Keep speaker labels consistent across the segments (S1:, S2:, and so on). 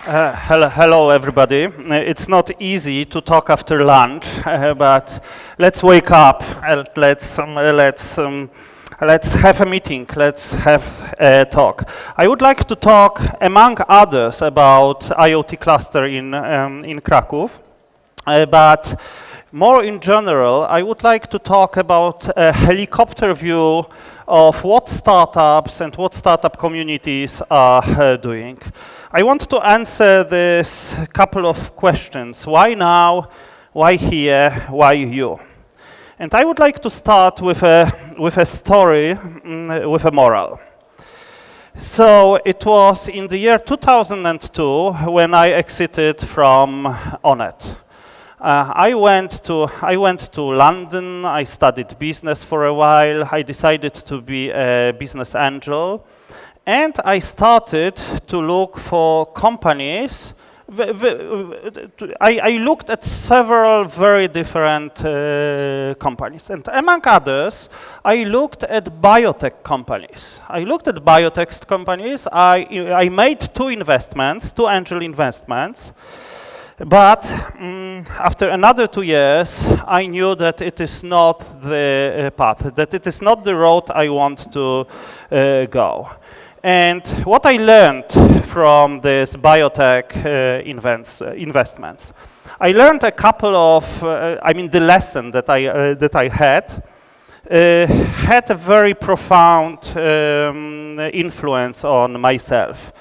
S1: Hello, everybody. It's not easy to talk after lunch, but let's wake up and let's have a meeting. Let's have a talk. I would like to talk, among others, about IoT cluster in Kraków, but more in general, I would like to talk about a helicopter view of what startups and what startup communities are doing. I want to answer this couple of questions. Why now? Why here? Why you? And I would like to start with a story, with a moral. So it was in the year 2002 when I exited from Onet. I went to London. I studied business for a while. I decided to be a business angel. And I started to look for companies. I looked at several very different companies. And among others, I looked at biotech companies. I made two angel investments. But after another 2 years, I knew that it is not the path, that it is not the road I want to go. And what I learned from this biotech investments, I learned a couple of, the lesson that I had a very profound influence on myself.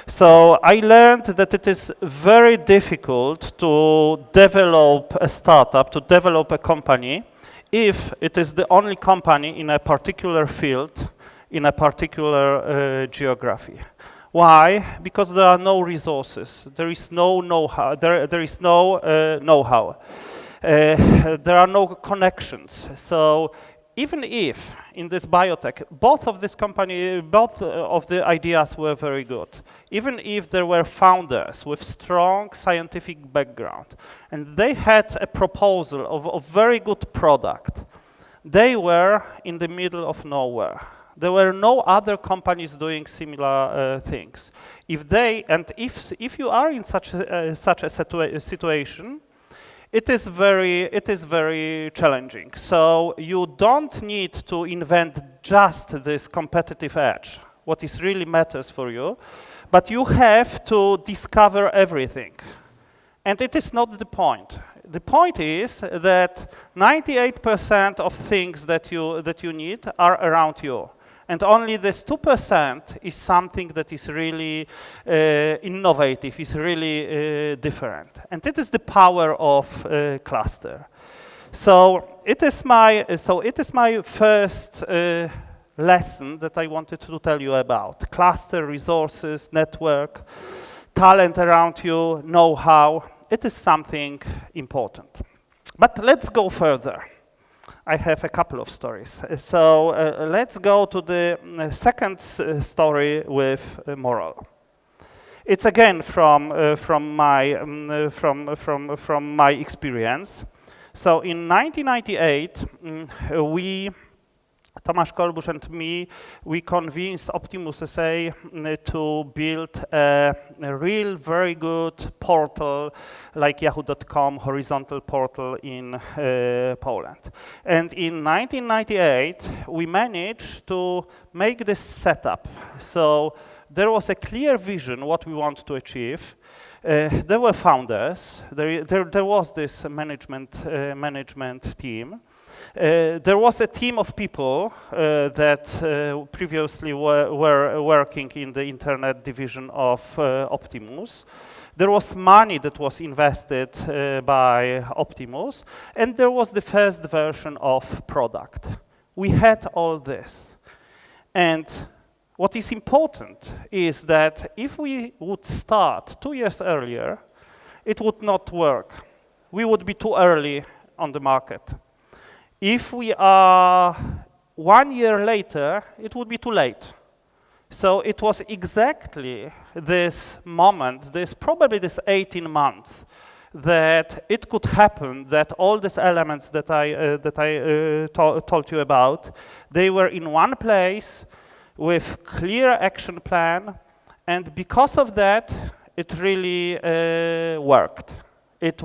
S1: So I learned that it is very difficult to develop a startup, to develop a company, if it is the only company in a particular field, in a particular geography. Why? Because there are no resources. There is no know-how. There is no know-how. There are no connections. So even if in this biotech, both of the ideas were very good, even if there were founders with strong scientific background, and they had a proposal of a very good product, they were in the middle of nowhere. There were no other companies doing similar things. If you are in such a situation, it is very challenging. So you don't need to invent just this competitive edge, what is really matters for you, but you have to discover everything. And it is not the point. The point is that 98% of things that you need are around you. And only this 2% is something that is really innovative, is really different. And it is the power of cluster. So it is my first lesson that I wanted to tell you about. Cluster, resources, network, talent around you, know-how. It is something important. But let's go further. I have a couple of stories. So let's go to the second story with moral. It's again from my experience. So in 1998, Tomasz Kolbusz and me, we convinced Optimus SA to build a real very good portal like Yahoo.com, horizontal portal in Poland. And in 1998, we managed to make this setup. So there was a clear vision what we want to achieve. There were founders. There was this management team. There was a team of people that previously were working in the internet division of Optimus. There was money that was invested by Optimus, and there was the first version of product. We had all this. And what is important is that if we would start 2 years earlier, it would not work. We would be too early on the market. If we are 1 year later, it would be too late. So it was exactly this moment, probably this 18 months, that it could happen that all these elements that I told you about, they were in one place with clear action plan, and because of that, it really worked. It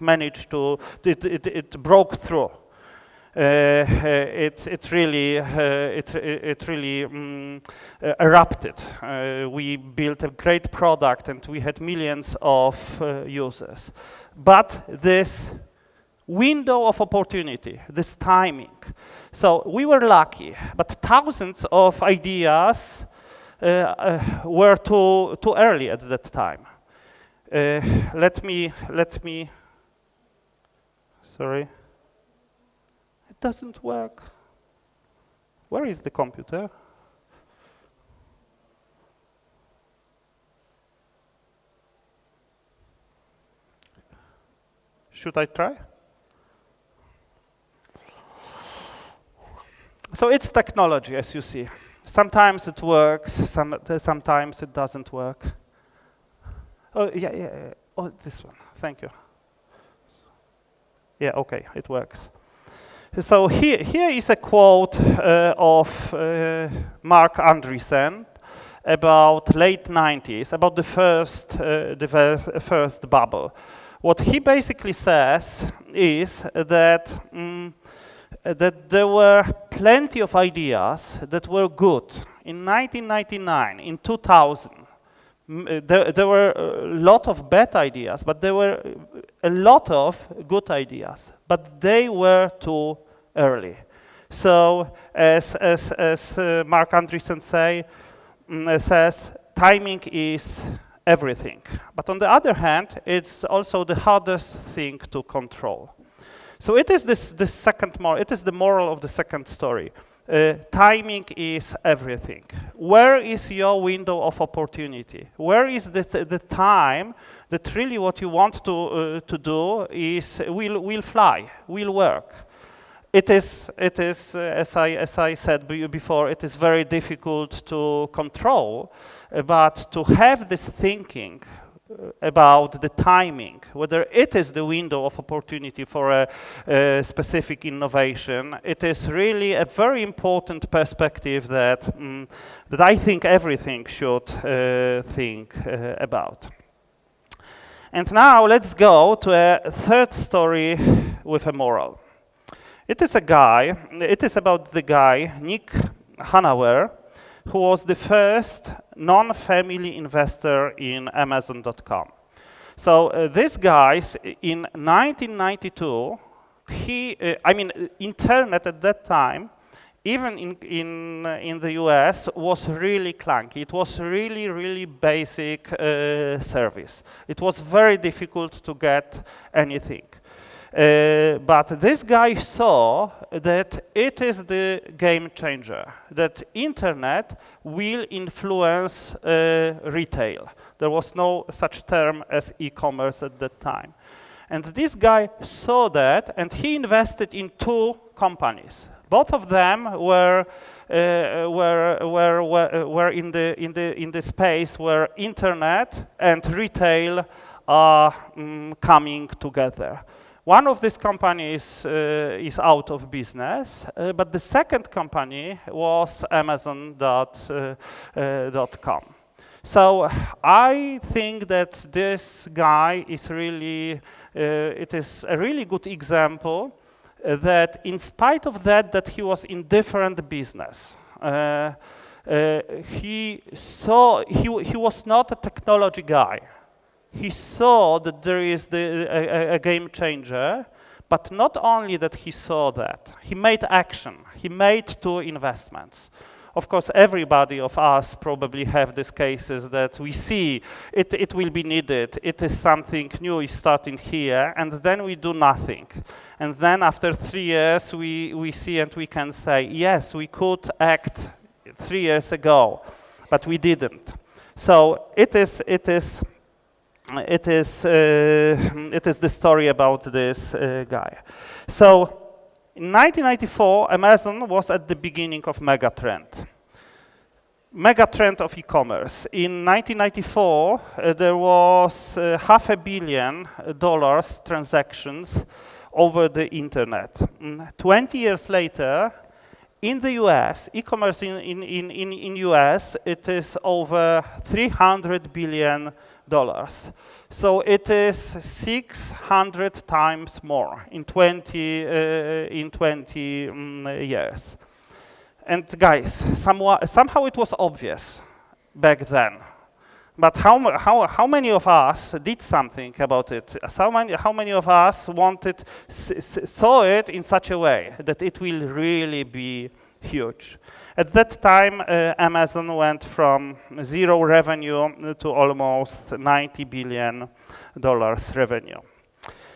S1: managed to, it broke through. It really erupted. We built a great product and we had millions of users. But this window of opportunity, this timing. So we were lucky, but thousands of ideas were too early at that time. Let me, sorry. It doesn't work. Where is the computer? Should I try? So it's technology, as you see. Sometimes it works, sometimes it doesn't work. Oh, yeah. Oh, this one. Thank you. Yeah, okay, it works. So here is a quote of Mark Andreessen about late 90s, about the first bubble. What he basically says is that that there were plenty of ideas that were good in 1999, in 2000. There were a lot of bad ideas, but there were a lot of good ideas, but they were too early. So, as Mark Andreessen says, timing is everything. But on the other hand, it's also the hardest thing to control. So it is this second moral. It is the moral of the second story. Timing is everything. Where is your window of opportunity? Where is the time that really what you want to do is will fly, will work? It is as I said before, it is very difficult to control, but to have this thinking about the timing, whether it is the window of opportunity for a specific innovation, it is really a very important perspective that I think everything should think about. And now let's go to a third story with a moral. It is about the guy, Nick Hanauer, who was the first non-family investor in Amazon.com. So this guy, in 1992, internet at that time, even in the US, was really clunky. It was really basic service. It was very difficult to get anything. But this guy saw that it is the game changer, that internet will influence retail. There was no such term as e-commerce at that time. And this guy saw that, and he invested in two companies. Both of them were in the space where internet and retail are coming together. One of these companies is out of business, but the second company was Amazon.com. So I think that this guy is really, it is a really good example that in spite of that he was in different business. He was not a technology guy. He saw that there is a game changer, but not only that he saw that, he made action. He made two investments. Of course, everybody of us probably have these cases that we see it will be needed. It is something new is starting here, and then we do nothing. And then after 3 years, we see and we can say, yes, we could act 3 years ago, but we didn't. So it is the story about this guy. So in 1994, Amazon was at the beginning of megatrend of e-commerce. In 1994, there was $500 million transactions over the internet. 20 years later, In the US, e-commerce in US, it is over $300 billion. So it is 600 times more in 20 years. And guys, somehow it was obvious back then. But how many of us did something about it? How many of us saw it in such a way that it will really be huge? At that time, Amazon went from zero revenue to almost $90 billion revenue.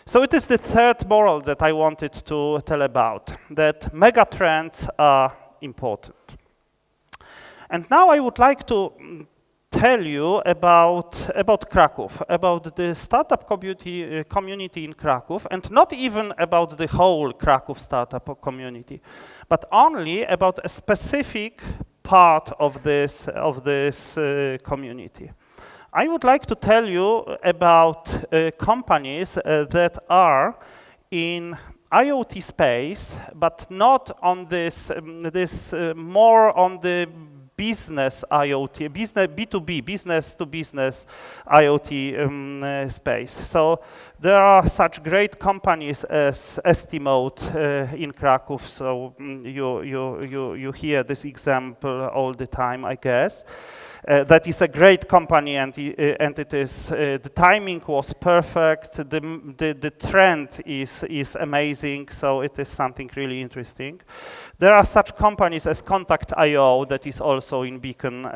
S1: So it is the third moral that I wanted to tell about, that mega trends are important. And now I would like to tell you about Kraków, about the startup community in Kraków, and not even about the whole Kraków startup community, but only about a specific part of this community. I would like to tell you about companies that are in IoT space, but not on this more on the business IoT, B2B, business to business IoT space. So there are such great companies as Estimate in Kraków. So you hear this example all the time, I guess. That is a great company, and it is the timing was perfect. The trend is amazing, so it is something really interesting. There are such companies as Contact.io that is also in Beacon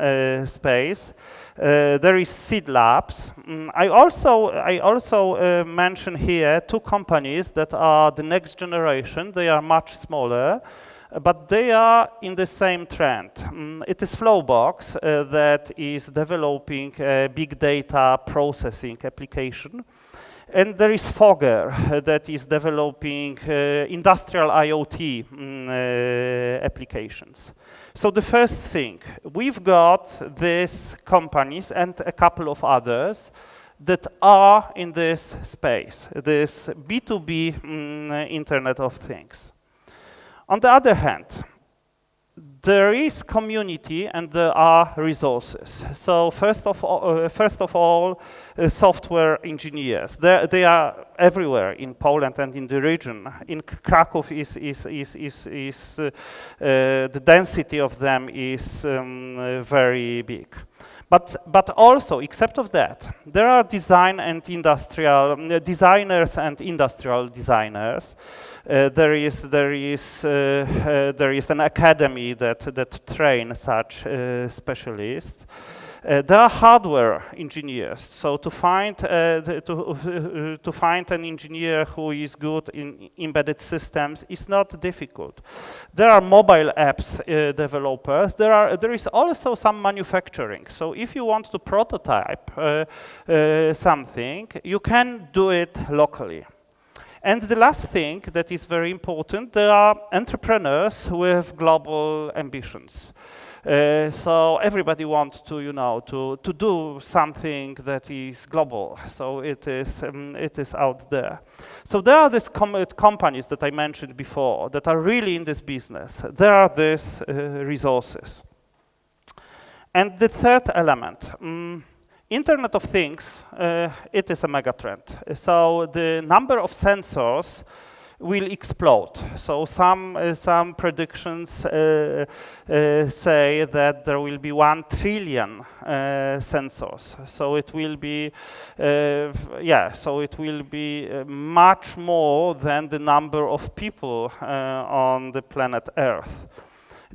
S1: space. There is Seed Labs. I also mention here two companies that are the next generation. They are much smaller, but they are in the same trend. It is Flowbox that is developing a big data processing application. And there is Fogger that is developing industrial IoT applications. So the first thing, we've got these companies and a couple of others that are in this space, this B2B Internet of Things. On the other hand, there is community and there are resources. So first of all, software engineers. They are everywhere in Poland and in the region. In Kraków the density of them is very big. But also, except of that, there are designers and industrial designers. There is an academy that trains such specialists. There are hardware engineers. So to find an engineer who is good in embedded systems is not difficult. There are mobile apps developers. There is also some manufacturing. So if you want to prototype something, you can do it locally. And the last thing that is very important, there are entrepreneurs with global ambitions. So everybody wants to do something that is global. So it is out there. So there are these companies that I mentioned before that are really in this business. There are these resources. And the third element, Internet of Things, it is a megatrend. So the number of sensors will explode. So some predictions say that there will be 1 trillion sensors. So it will be, much more than the number of people on the planet Earth.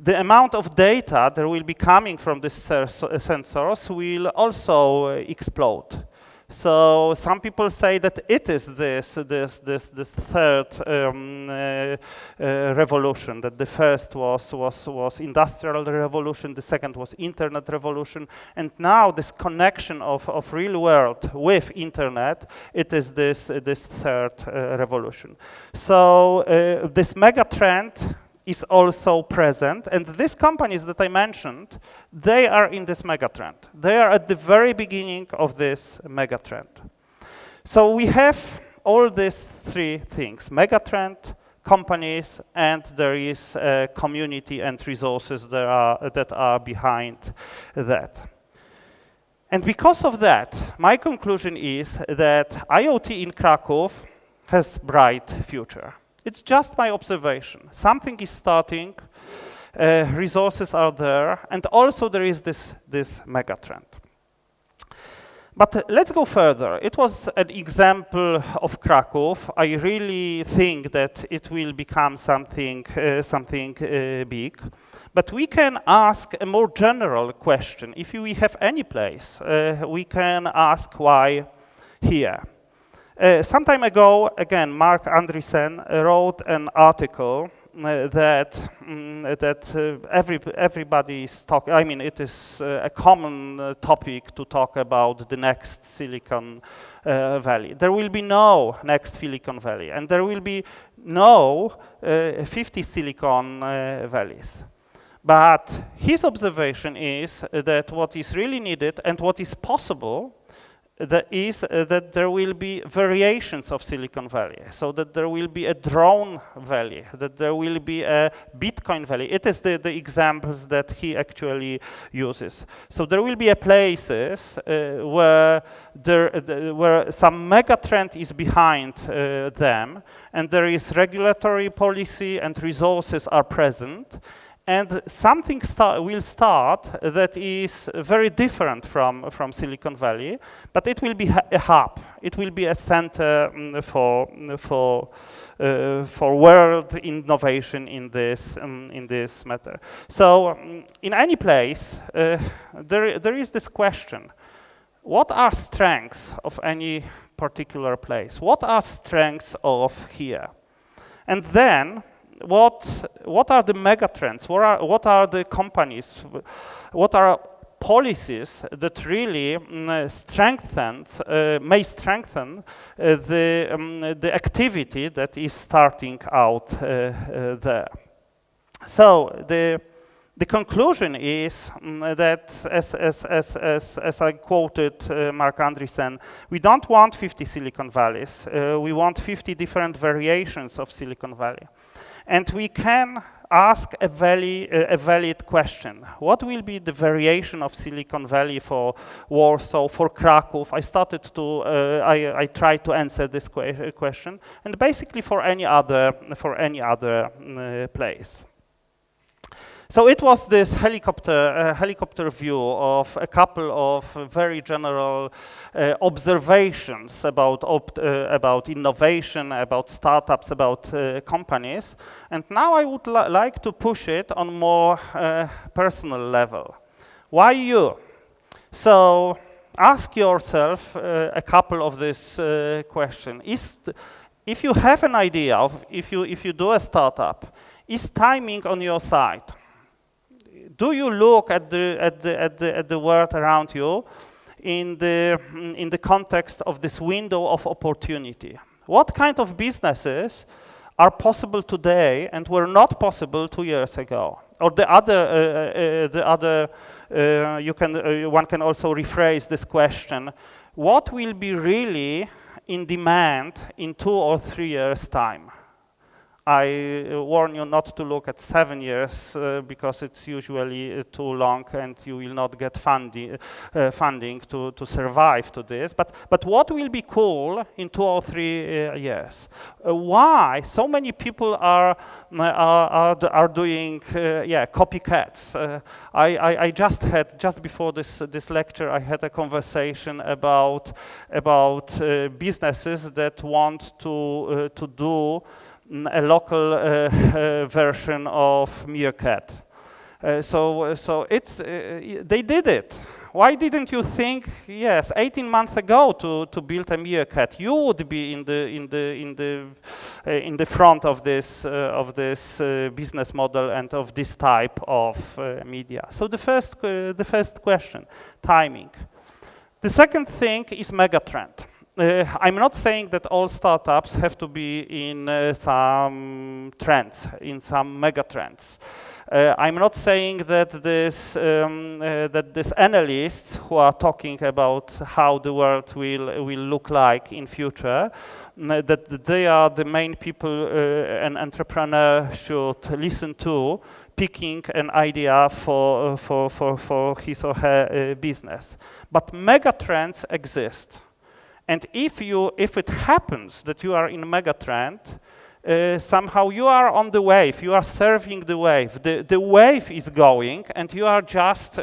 S1: The amount of data that will be coming from these sensors will also explode. So some people say that it is this third revolution. That the first was industrial revolution, the second was internet revolution, and now this connection of real world with internet, it is this third revolution. So this mega trend is also present, and these companies that I mentioned, they are in this megatrend. They are at the very beginning of this megatrend. So we have all these three things: megatrend, companies, and there is a community and resources that are behind that. And because of that, my conclusion is that IoT in Kraków has bright future. It's just my observation. Something is starting, resources are there, and also there is this mega trend. But let's go further. It was an example of Kraków. I really think that it will become something big. But we can ask a more general question. If we have any place, we can ask why here. Some time ago, again, Mark Andreessen wrote an article that everybody is talking. I mean, it is a common topic to talk about the next Silicon Valley. There will be no next Silicon Valley, and there will be no 50 Silicon Valleys. But his observation is that what is really needed and what is possible that there will be variations of Silicon Valley, so that there will be a drone valley, that there will be a Bitcoin valley. It is the examples that he actually uses. So there will be places where some mega trend is behind them, and there is regulatory policy and resources are present. And something will start that is very different from Silicon Valley, but it will be a hub. It will be a center for world innovation in this matter. So in any place, there is this question: what are strengths of any particular place? What are strengths of here? And then, what are the megatrends? What are the companies? What are policies that really may strengthen the activity that is starting out there? So the conclusion is that, as I quoted Mark Andreessen, we don't want 50 Silicon Valleys. We want 50 different variations of Silicon Valley. And we can ask a valid question. What will be the variation of Silicon Valley for Warsaw, for Kraków? I tried to answer this question, and basically for any other place. So it was this helicopter view of a couple of very general observations about innovation, about startups, about companies. And now I would like to push it on more personal level. Why you? So ask yourself a couple of this question. If you have an idea of, if you do a startup, is timing on your side? Do you look at the world around you in the context of this window of opportunity? What kind of businesses are possible today and were not possible 2 years ago? Or one can also rephrase this question: what will be really in demand in 2 or 3 years' time? I warn you not to look at 7 years because it's usually too long and you will not get funding to survive to this. But what will be cool in 2 or 3 years? Why so many people are doing copycats? I just before this lecture I had a conversation about businesses that want to do a local version of Meerkat. So they did it. Why didn't you think, yes, 18 months ago to build a Meerkat? You would be in the front of this business model and of this type of media. So the first question, timing. The second thing is megatrend. I'm not saying that all startups have to be in some trends, in some mega trends. I'm not saying that these analysts who are talking about how the world will look like in future, that they are the main people an entrepreneur should listen to, picking an idea for his or her business. But mega trends exist. And if it happens that you are in a mega trend, somehow you are on the wave, you are surfing the wave. The wave is going, and you are just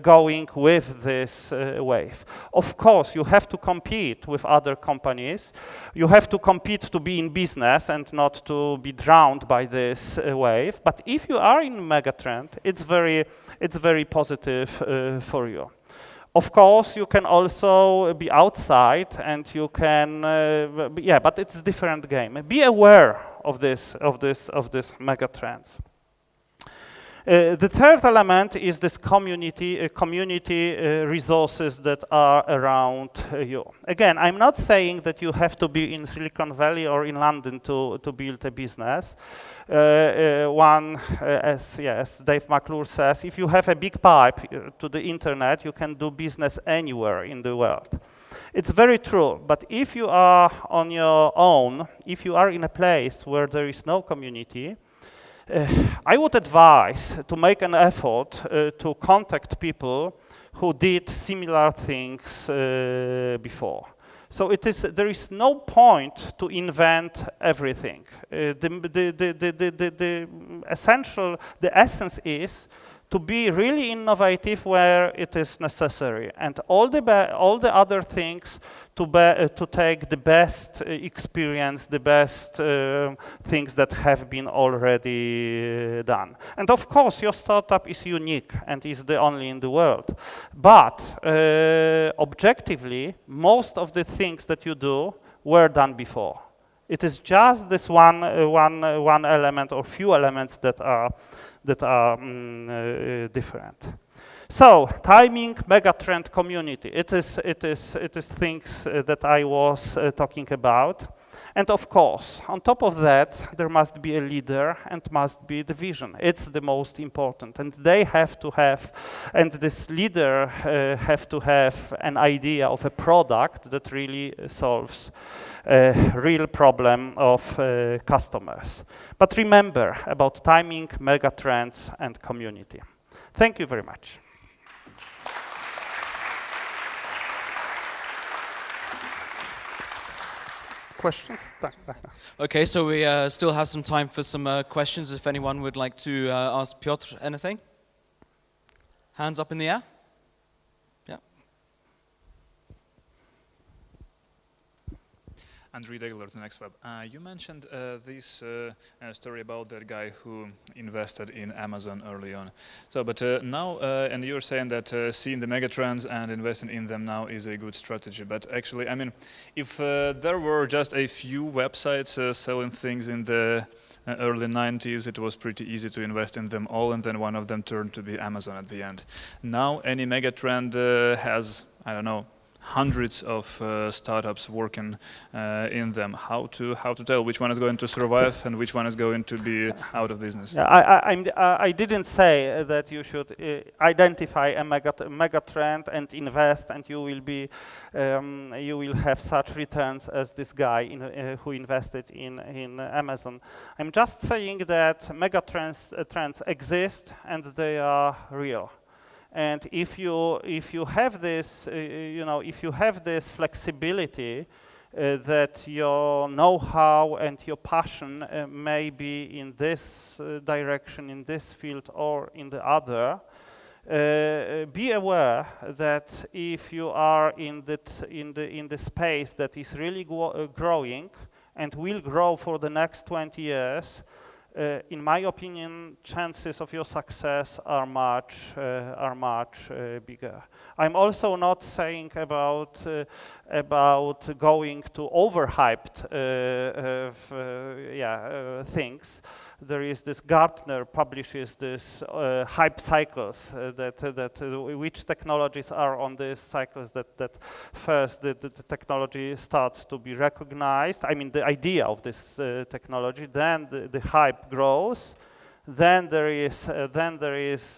S1: going with this wave. Of course, you have to compete with other companies. You have to compete to be in business and not to be drowned by this wave. But if you are in mega trend, it's very positive for you. Of course, you can also be outside, and you can, but it's a different game. Be aware of this mega trends. The third element is this community resources that are around you. Again, I'm not saying that you have to be in Silicon Valley or in London to build a business. As Dave McClure says, if you have a big pipe to the internet, you can do business anywhere in the world. It's very true, but if you are on your own, if you are in a place where there is no community, I would advise to make an effort to contact people who did similar things before. So there is no point to invent everything. The essence is to be really innovative where it is necessary, and all the other things to take the best experience, the best things that have been already done. And of course, your startup is unique and is the only in the world. But objectively, most of the things that you do were done before. It is just this one element or few elements that are different. So timing, megatrend, community. It is things that I was talking about. And of course, on top of that, there must be a leader and must be the vision. It's the most important. And they have to have, and this leader have to have an idea of a product that really solves a real problem of customers. But remember about timing, megatrends, and community. Thank you very much. Questions?
S2: Okay, so we still have some time for some questions if anyone would like to ask Piotr anything. Hands up in the air. Yeah.
S3: Andrew Degler, the Next Web. You mentioned this story about that guy who invested in Amazon early on. So, but now, and you're saying that seeing the megatrends and investing in them now is a good strategy. But actually, I mean, if there were just a few websites selling things in the early 90s, it was pretty easy to invest in them all, and then one of them turned to be Amazon at the end. Now, any megatrend has, I don't know, hundreds of startups working in them. How to tell which one is going to survive and which one is going to be out of business?
S1: Yeah, I didn't say that you should identify a mega trend and invest, and you will have such returns as this guy who invested in Amazon. I'm just saying that mega trends exist and they are real. And if you have this, if you have this flexibility that your know-how and your passion may be in this direction, in this field, or in the other, be aware that if you are in the space that is really growing and will grow for the next 20 years, in my opinion, chances of your success are much bigger. I'm also not saying about going to overhyped things. There is this Gartner publishes this hype cycles which technologies are on these cycles that first the technology starts to be recognized. I mean the idea of this technology, then the hype grows, then there is then there is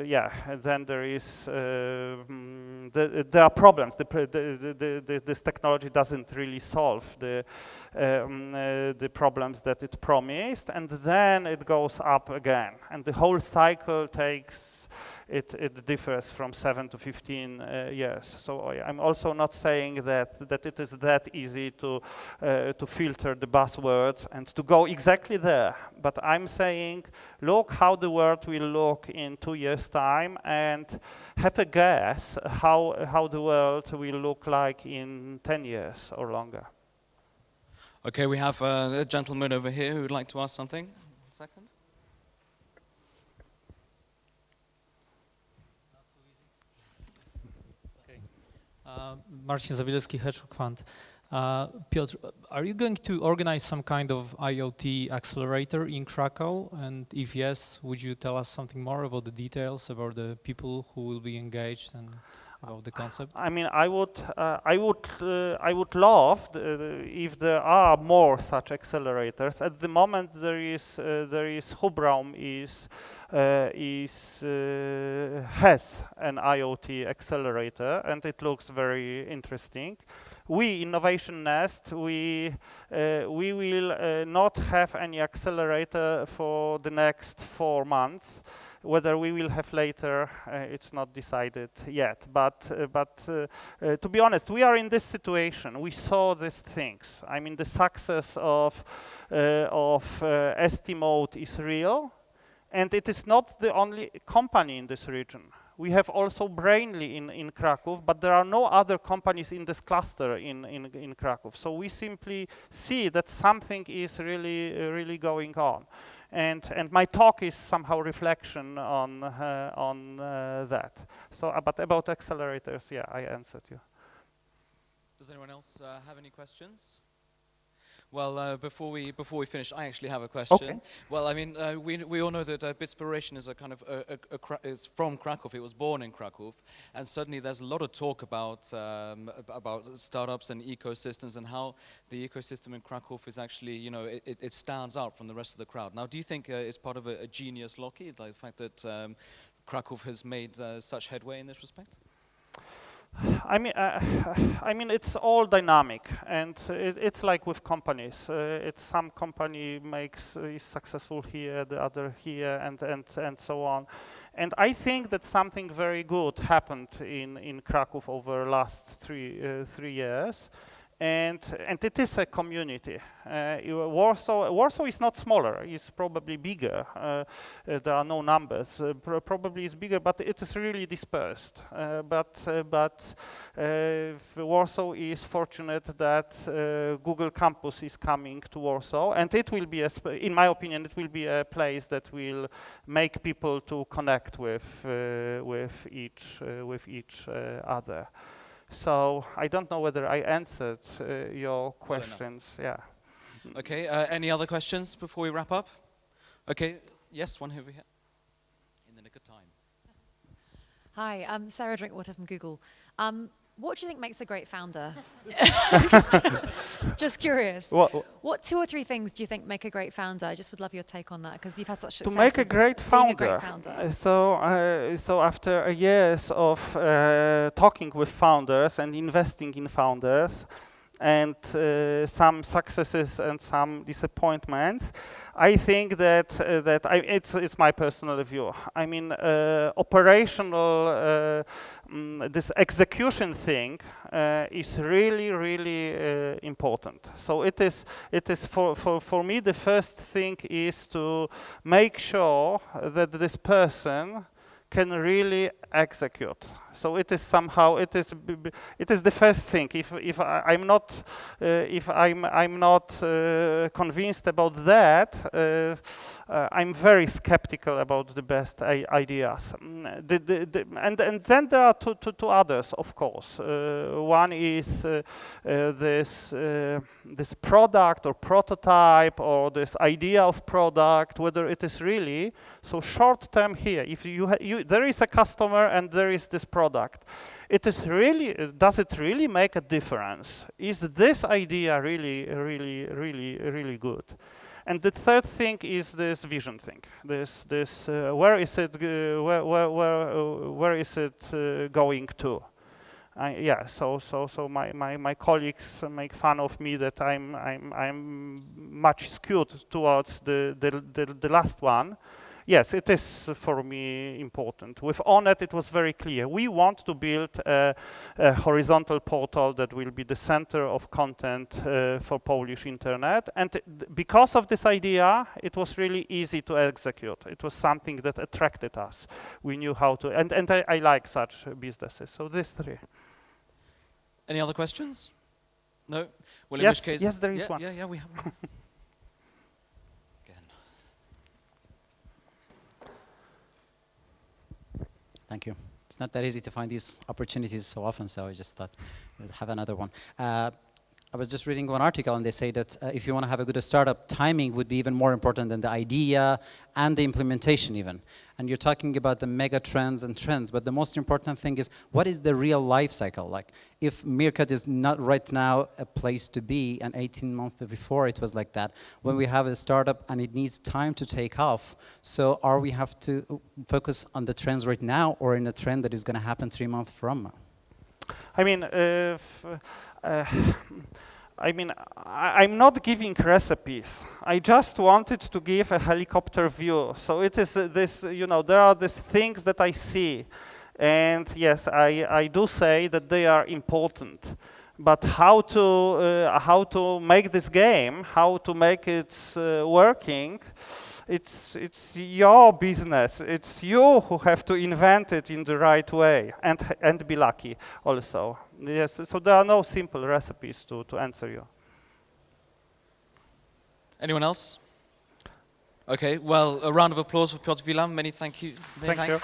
S1: yeah, then there is there are problems. This technology doesn't really solve the problems that it promised, and then it goes up again, and the whole cycle takes. It differs from 7 to 15 years. So I'm also not saying that it is that easy to filter the buzzwords and to go exactly there. But I'm saying, look how the world will look in 2 years' time, and have a guess how the world will look like in 10 years or longer.
S2: Okay, we have a gentleman over here who would like to ask something. 1 second.
S4: Marcin Zabielski, Hedgehog Fund. Piotr, are you going to organize some kind of IoT accelerator in Krakow? And if yes, would you tell us something more about the details, about the people who will be engaged and about the concept?
S1: I mean, I would love if there are more such accelerators. At the moment, there is Hubraum has an IoT accelerator, and it looks very interesting. We, Innovation Nest, we will not have any accelerator for the next 4 months. Whether we will have later, it's not decided yet. But to be honest, we are in this situation. We saw these things. I mean, the success of ST-Mode is real, and it is not the only company in this region. We have also Brainly in Kraków, but there are no other companies in this cluster in Kraków. So we simply see that something is really going on. And my talk is somehow reflection on that. So, but about accelerators, yeah, I answered you.
S2: Does anyone else have any questions? Well, before we finish, I actually have a question.
S1: Okay.
S2: Well, I mean, we all know that Bitspiration is a kind of is from Kraków. It was born in Kraków, and suddenly there's a lot of talk about startups and ecosystems and how the ecosystem in Kraków is actually, you know, it stands out from the rest of the crowd. Now, do you think it's part of a genius loci, like the fact that Kraków has made such headway in this respect?
S1: I mean, it's all dynamic, and it's like with companies. It's some company is successful here, the other here, and so on. And I think that something very good happened in Kraków over the last three years. And it is a community. Warsaw is not smaller; it's probably bigger. There are no numbers. Probably it's bigger, but it is really dispersed. But Warsaw is fortunate that Google Campus is coming to Warsaw, and it will be, in my opinion, it will be a place that will make people to connect with each other. So I don't know whether I answered your questions. Yeah.
S2: Okay. Any other questions before we wrap up? Okay. Yes, one over here. In the nick of time.
S5: Hi, I'm Sarah Drinkwater from Google. What do you think makes a great founder? Just curious. What 2 or 3 things do you think make a great founder? I just would love your take on that, because you've had such success.
S1: To make a great founder.
S5: Being a great founder.
S1: So after years of talking with founders and investing in founders, and some successes and some disappointments, I think that it's my personal view. I mean, operational, this execution thing is really important. So it is for me, the first thing is to make sure that this person can really execute. So it is somehow it is the first thing. If I'm not convinced about that, I'm very skeptical about the best ideas. And then there are two others, of course. One is this product or prototype or this idea of product, whether it is really so short term here. If there is a customer and there is this product, does it really make a difference? Is this idea really good? And the third thing is this vision thing. Where is it? Where is it going to? Yeah. So my colleagues make fun of me that I'm much skewed towards the last one. Yes, it is for me important. With Onet, it was very clear. We want to build a horizontal portal that will be the center of content for Polish internet. And because of this idea, it was really easy to execute. It was something that attracted us. We knew how to, and I like such businesses. So these three.
S2: Any other questions? No? Well, in
S1: Yes,
S2: which case...
S1: yes, there is one.
S2: Yeah, we have one. Again.
S6: Thank you. It's not that easy to find these opportunities so often, so I just thought we'd have another one. I was just reading one article, and they say that if you want to have a good startup, timing would be even more important than the idea and the implementation even. And you're talking about the mega trends and trends, but the most important thing is, what is the real life cycle? Like, if Meerkat is not right now a place to be, and 18 months before it was like that, when we have a startup and it needs time to take off, so are we have to focus on the trends right now, or in a trend that is going to happen 3 months from now?
S1: I mean, I'm not giving recipes. I just wanted to give a helicopter view. So it is this, there are these things that I see. And yes, I do say that they are important. But how to make this game, how to make it working, it's your business. It's you who have to invent it in the right way and be lucky also. Yes, so there are no simple recipes to answer you.
S2: Anyone else? Okay, well, a round of applause for Piotr Wilam. Many thank you.
S1: Thank you.